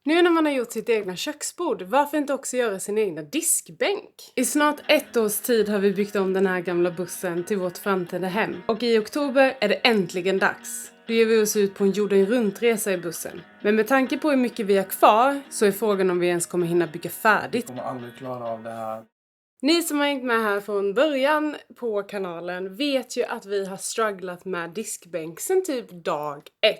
Nu när man har gjort sitt egna köksbord, varför inte också göra sin egna diskbänk? I snart 1 års tid har vi byggt om den här gamla bussen till vårt framtida hem. Och i oktober är det äntligen dags. Då ger vi oss ut på en jorden runt-resa i bussen. Men med tanke på hur mycket vi har kvar så är frågan om vi ens kommer hinna bygga färdigt. Vi kommer aldrig klara av det här. Ni som har hängt med här från början på kanalen vet ju att vi har strugglat med diskbänk sen typ dag 1.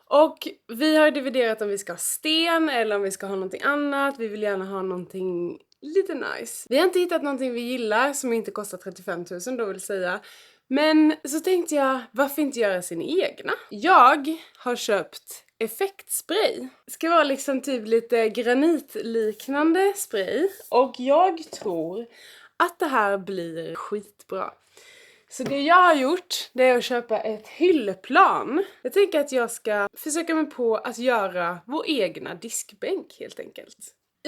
Och vi har dividerat om vi ska ha sten eller om vi ska ha någonting annat. Vi vill gärna ha någonting lite nice. Vi har inte hittat någonting vi gillar som inte kostar 35 000 då vill säga. Men så tänkte jag, varför inte göra sin egna? Jag har köpt effektspray. Det ska vara liksom typ lite granitliknande spray. Och jag tror att det här blir skitbra. Så det jag har gjort, det är att köpa ett hyllplan. Jag tänker att jag ska försöka mig på att göra vår egna diskbänk helt enkelt.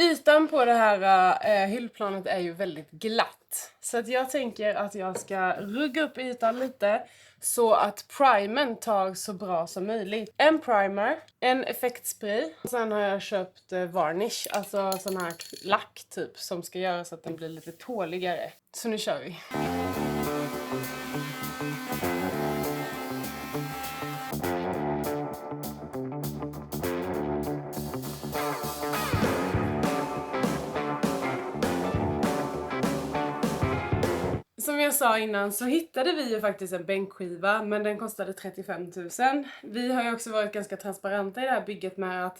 Ytan på det här hyllplanet är ju väldigt glatt. Så att jag tänker att jag ska rugga upp ytan lite så att primern tar så bra som möjligt. En primer, en effektspray. Och sen har jag köpt varnish, alltså sån här lack typ som ska göra så att den blir lite tåligare. Så nu kör vi. Som jag sa innan så hittade vi ju faktiskt en bänkskiva, men den kostade 35 000. Vi har ju också varit ganska transparenta i det här bygget med att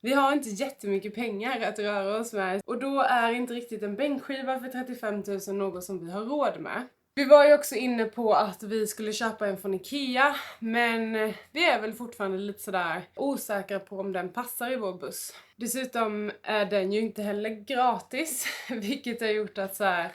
vi har inte jättemycket pengar att röra oss med. Och då är inte riktigt en bänkskiva för 35 000 något som vi har råd med. Vi var ju också inne på att vi skulle köpa en från Ikea, men vi är väl fortfarande lite sådär osäkra på om den passar i vår buss. Dessutom är den ju inte heller gratis, vilket har gjort att så här,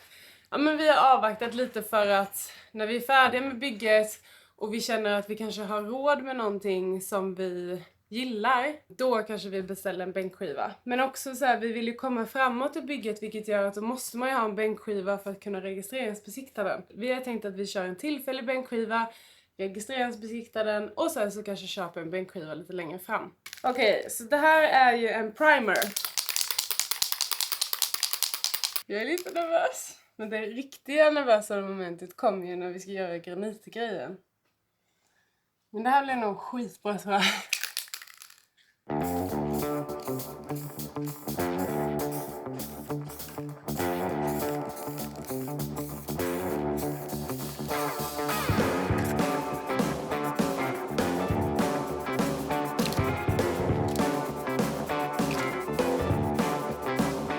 ja, men vi har avvaktat lite för att när vi är färdiga med bygget och vi känner att vi kanske har råd med någonting som vi gillar, då kanske vi beställer en bänkskiva. Men också så här, vi vill ju komma framåt i bygget, vilket gör att då måste man ju ha en bänkskiva för att kunna registreringsbesikta den. Vi har tänkt att vi kör en tillfällig bänkskiva, registreringsbesikta den och sen så kanske köpa en bänkskiva lite längre fram. Okej, så det här är ju en primer. Jag är lite nervös. Men det riktiga nervösa momentet kommer ju när vi ska göra granitgrejen. Men det här blir nog skitbra tror jag.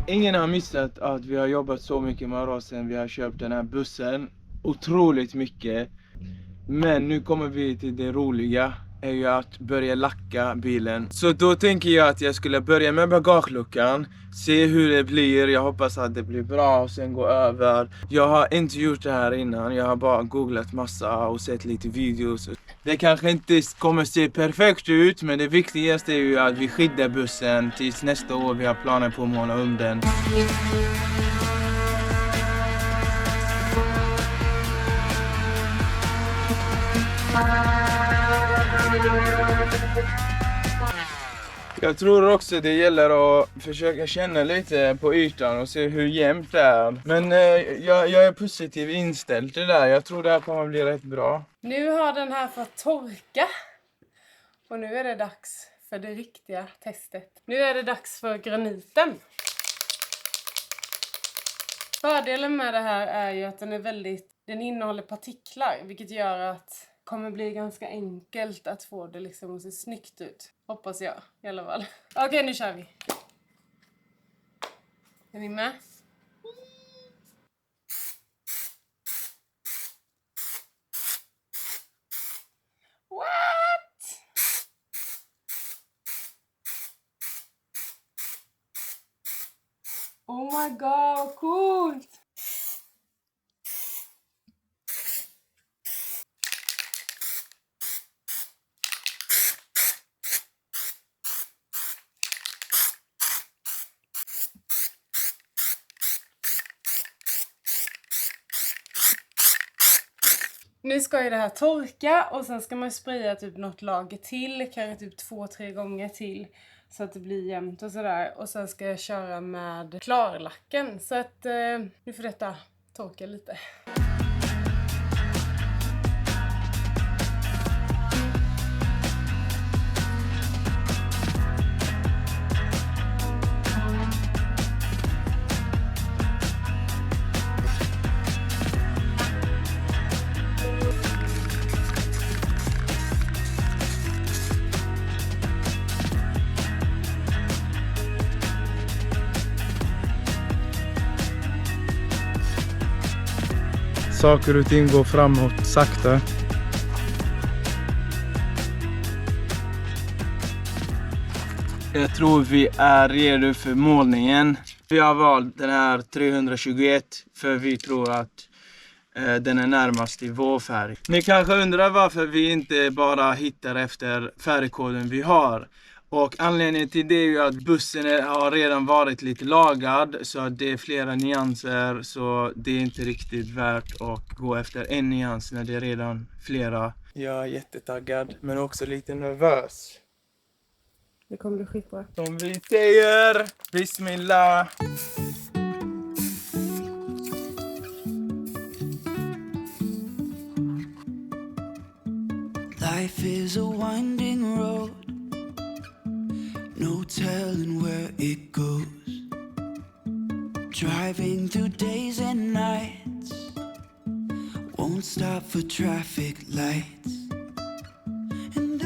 Ingen har missat att vi har jobbat så mycket med oss sen vi har köpt den här bussen. Otroligt mycket. Men nu kommer vi till det roliga. Är ju att börja lacka bilen. Så då tänker jag att jag skulle börja med bagageluckan. Se hur det blir. Jag hoppas att det blir bra och sen gå över. Jag har inte gjort det här innan. Jag har bara googlat massa och sett lite videos. Det kanske inte kommer se perfekt ut. Men det viktigaste är ju att vi skyddar bussen tills nästa år. Vi har planer på att måla om den. Jag tror också det gäller att försöka känna lite på ytan och se hur jämnt det är. Men jag är positiv inställd till det där. Jag tror det här kommer bli rätt bra. Nu har den här fått torka. Och nu är det dags för det riktiga testet. Nu är det dags för graniten. Fördelen med det här är ju att den innehåller partiklar, vilket gör att det kommer bli ganska enkelt att få det liksom att se snyggt ut. Hoppas jag i alla fall. Okej, nu kör vi. Är ni med? What? Oh my god, coolt! Nu ska ju det här torka och sen ska man spraya typ något lager till, kanske typ 2-3 gånger till. Så att det blir jämnt och sådär. Och sen ska jag köra med klarlacken. Så att nu får detta torka lite. Saker och ting går framåt sakta. Jag tror vi är redo för målningen. Vi har valt den här 321 för vi tror att den är närmast i vår färg. Ni kanske undrar varför vi inte bara hittar efter färgkoden vi har. Och anledningen till det är ju att bussen har redan varit lite lagad så att det är flera nyanser, så det är inte riktigt värt att gå efter en nyans när det är redan flera. Jag är jättetaggad men också lite nervös. Det kommer bli skitbra. Som vi säger, bismillah! Life is a winding road, no telling where it goes. Driving through days and nights, won't stop for traffic lights. And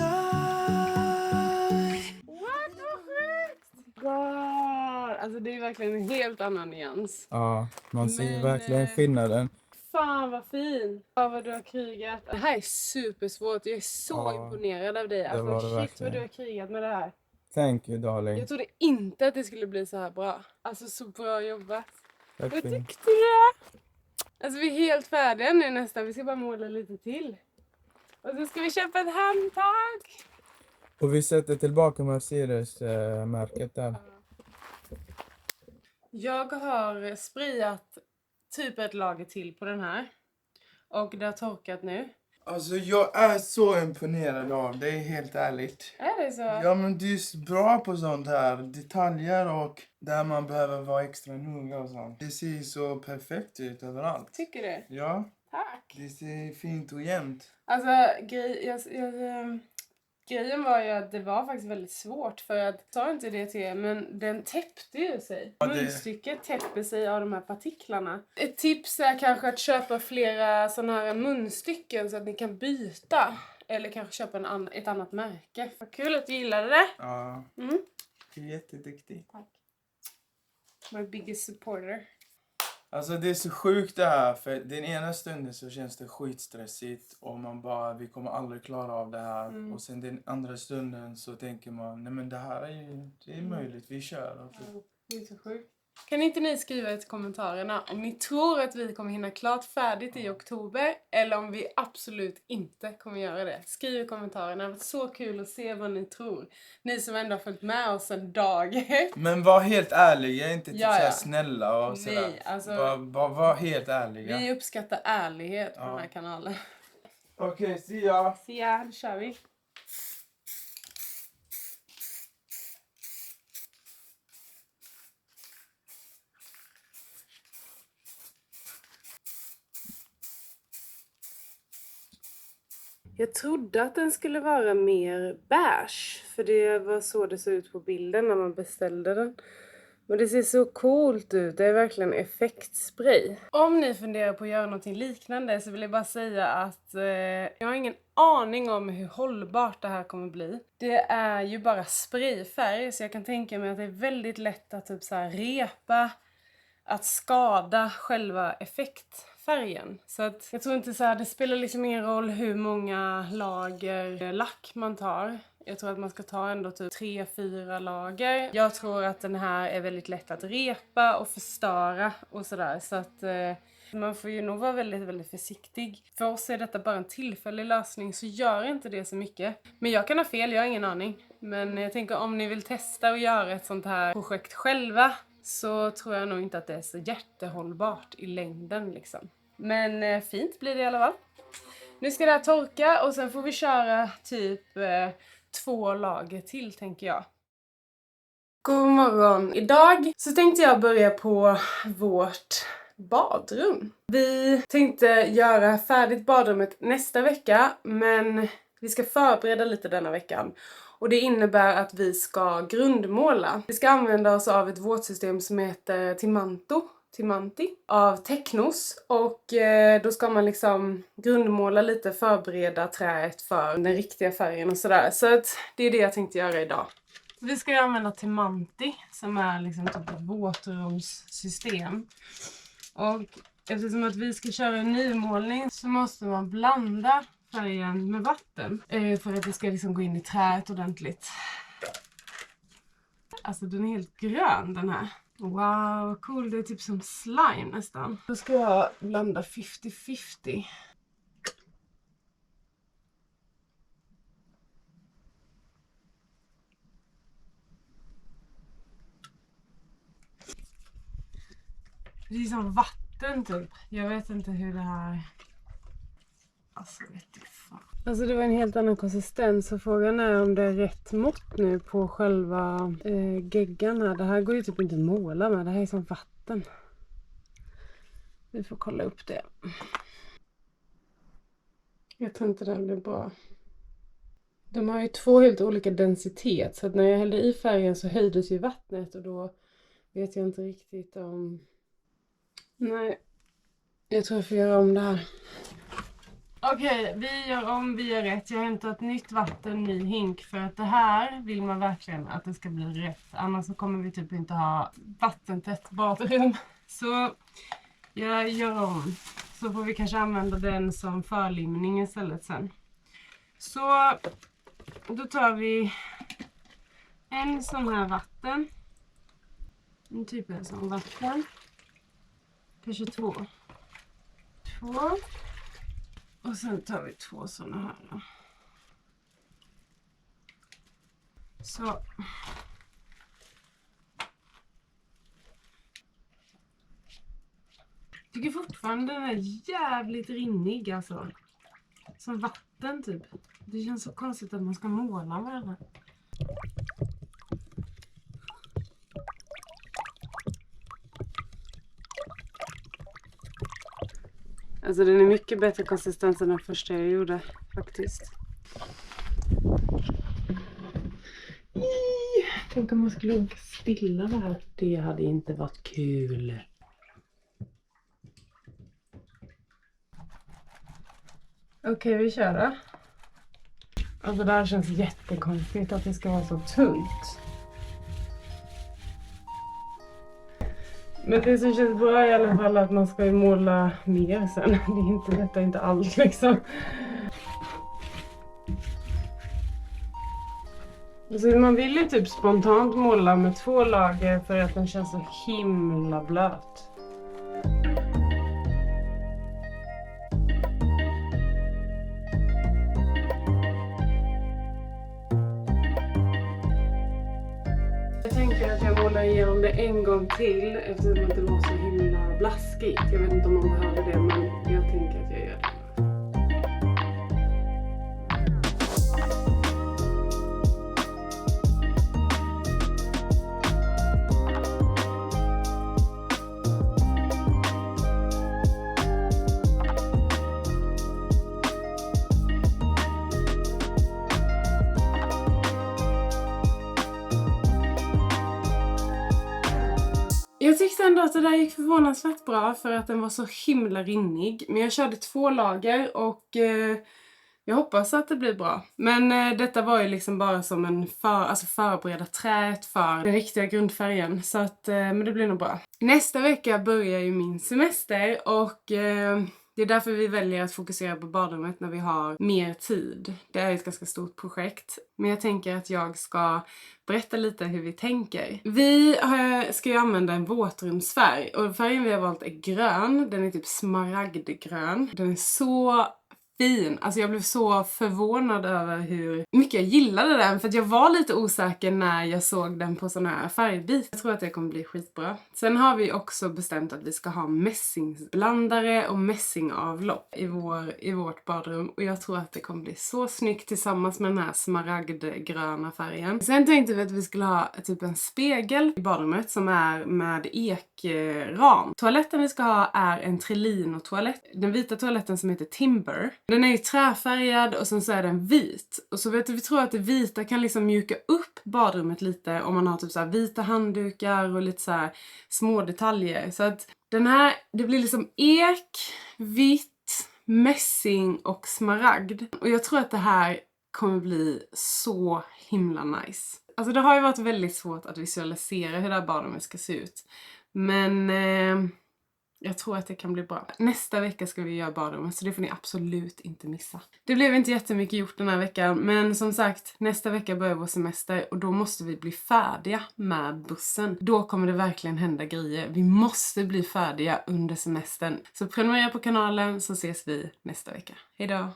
What the sjukt! God! Alltså det är verkligen en helt annan nyans. Ja, man ser Men, verkligen skillnaden. Fan vad fin! Ja, vad du har krigat. Det här är supersvårt. Jag är så Ja, imponerad av dig. var det Alltså shit verkligen. vad du har krigat med det här. Thank you darling. Jag trodde inte att det skulle bli så här bra. Alltså så bra jobbat. Tack Vad för tyckte du? Alltså vi är helt färdiga nu nästan. Vi ska bara måla lite till. Och så ska vi köpa ett handtag. Och vi sätter tillbaka Mercedes-märket där. Jag har sprayat typ ett lager till på den här. Och det har torkat nu. Alltså jag är så imponerad av det, helt ärligt. Är det så? Ja men du är bra på sånt här, detaljer och där man behöver vara extra noga och sånt. Det ser så perfekt ut överallt. Tycker du? Ja, Tack. det ser fint och jämnt. Alltså grejen var ju att det var faktiskt väldigt svårt för att, jag sa inte det till er, men den täppte ju sig. Ja, det- Munstycket täpper sig av de här partiklarna. Ett tips är kanske att köpa flera sådana här munstycken så att ni kan byta. Eller kanske köpa ett annat märke. Vad kul att du gillade det. Ja, Mm. du är jätteduktig. My biggest supporter. Alltså det är så sjukt det här, för den ena stunden så känns det skitstressigt och man bara, vi kommer aldrig klara av det här. Mm. Och sen den andra stunden så tänker man, nej men det här är ju, det är möjligt, vi kör. Och så. Det är så sjukt. Kan inte ni skriva i kommentarerna om ni tror att vi kommer hinna klart färdigt i oktober eller om vi absolut inte kommer göra det. Skriv i kommentarerna. Det har varit så kul att se vad ni tror. Ni som ändå har följt med oss en dag. Men var helt ärliga, inte typ Ja, såhär ja. snälla och Nej, sådär. alltså- Bara var helt ärliga. Vi uppskattar ärlighet på Ja. den här kanalen. Okej, see ya! Så ja, nu kör vi. Jag trodde att den skulle vara mer beige. För det var så det såg ut på bilden när man beställde den. Men det ser så coolt ut. Det är verkligen effektspray. Om ni funderar på att göra någonting liknande så vill jag bara säga att jag har ingen aning om hur hållbart det här kommer bli. Det är ju bara sprayfärg så jag kan tänka mig att det är väldigt lätt att typ så här repa, att skada själva effektfärgen. Så att jag tror inte så här, det spelar liksom ingen roll hur många lager lack man tar. Jag tror att man ska ta ändå typ 3-4 lager. Jag tror att den här är väldigt lätt att repa och förstöra och sådär. Så att man får ju nog vara väldigt, väldigt försiktig. För oss är detta bara en tillfällig lösning så gör inte det så mycket. Men jag kan ha fel, jag har ingen aning. Men jag tänker om ni vill testa och göra ett sånt här projekt själva så tror jag nog inte att det är så jättehållbart i längden liksom. Men fint blir det i alla fall. Nu ska det här torka och sen får vi köra typ 2 lager till tänker jag. God morgon! Idag så tänkte jag börja på vårt badrum. Vi tänkte göra färdigt badrummet nästa vecka, men vi ska förbereda lite denna veckan. Och det innebär att vi ska grundmåla. Vi ska använda oss av ett våtsystem som heter Timanti av Technos. Och då ska man liksom grundmåla lite, förbereda träet för den riktiga färgen och sådär. Så att det är det jag tänkte göra idag. Vi ska ju använda Timanti som är liksom typ ett våtrumssystem. Och eftersom att vi ska köra en nymålning så måste man blanda färgen med vatten. För att det ska liksom gå in i träet ordentligt. Alltså den är helt grön den här. Wow, cool. Det är typ som slime nästan. Då ska jag blanda 50-50. Det är som vatten typ. Jag vet inte hur det här... Alltså vet du fan. Alltså det var en helt annan konsistens. Så frågan är om det är rätt mått nu på själva geggan här. Det här går ju typ inte att måla med. Det här är som vatten. Vi får kolla upp det. Jag tror inte det blir bra. De har ju två helt olika densitet. Så att när jag hällde i färgen så höjdes ju vattnet. Och då vet jag inte riktigt om... Nej, jag tror jag får göra om det här. Okej, vi gör rätt. Jag har hämtat nytt vatten, ny hink. För att det här vill man verkligen att det ska bli rätt. Annars så kommer vi typ inte ha vattentätt badrum. Så jag gör om. Så får vi kanske använda den som förlimning istället sen. Så då tar vi en sån här vatten. En typ en sån vatten. Kanske två. Och sen tar vi 2 såna här då. Så. Jag tycker fortfarande den är jävligt rinnig alltså. Som vatten typ. Det känns så konstigt att man ska måla med den här. Alltså den är mycket bättre konsistens än den första jag gjorde faktiskt. Tänk om man skulle spilla det här. Det hade inte varit kul. Okej, vi kör då. Alltså det här känns jättekonstigt att det ska vara så tunt. Men det som känns bra i alla fall att man ska ju måla mer sen. Detta är inte allt liksom. Alltså man vill ju typ spontant måla med 2 lager för att den känns så himla blöt. Jag tänker att jag målar igenom det en gång till eftersom det var så himla blaskigt. Jag vet inte om man behöver det, men jag tänker att jag gör det. Jag tyckte ändå att det där gick förvånansvärt bra för att den var så himla rinnig. Men jag körde 2 lager och jag hoppas att det blir bra. Men detta var ju liksom bara som en förbereda träet för den riktiga grundfärgen. Så att, men det blir nog bra. Nästa vecka börjar ju min semester och det är därför vi väljer att fokusera på badrummet när vi har mer tid. Det är ett ganska stort projekt. Men jag tänker att jag ska berätta lite hur vi tänker. Vi ska ju använda en våtrumsfärg. Och färgen vi har valt är grön. Den är typ smaragdgrön. Den är så fin. Alltså jag blev så förvånad över hur mycket jag gillade den. För att jag var lite osäker när jag såg den på sån här färgbit. Jag tror att det kommer bli skitbra. Sen har vi också bestämt att vi ska ha mässingsblandare och mässingavlopp i vårt badrum. Och jag tror att det kommer bli så snyggt tillsammans med den här smaragdgröna färgen. Sen tänkte vi att vi skulle ha typ en spegel i badrummet som är med ekram. Toaletten vi ska ha är en Trelino-toalett. Den vita toaletten som heter Timber. Den är ju träfärgad och sen så är den vit. Och så vi tror att det vita kan liksom mjuka upp badrummet lite om man har typ så här vita handdukar och lite så här små detaljer. Så att den här, det blir liksom ek, vitt, mässing och smaragd. Och jag tror att det här kommer bli så himla nice. Alltså det har ju varit väldigt svårt att visualisera hur det här badrummet ska se ut. Men jag tror att det kan bli bra. Nästa vecka ska vi göra badrummet så det får ni absolut inte missa. Det blev inte jättemycket gjort den här veckan. Men som sagt, nästa vecka börjar vår semester och då måste vi bli färdiga med bussen. Då kommer det verkligen hända grejer. Vi måste bli färdiga under semestern. Så prenumerera på kanalen så ses vi nästa vecka. Hejdå!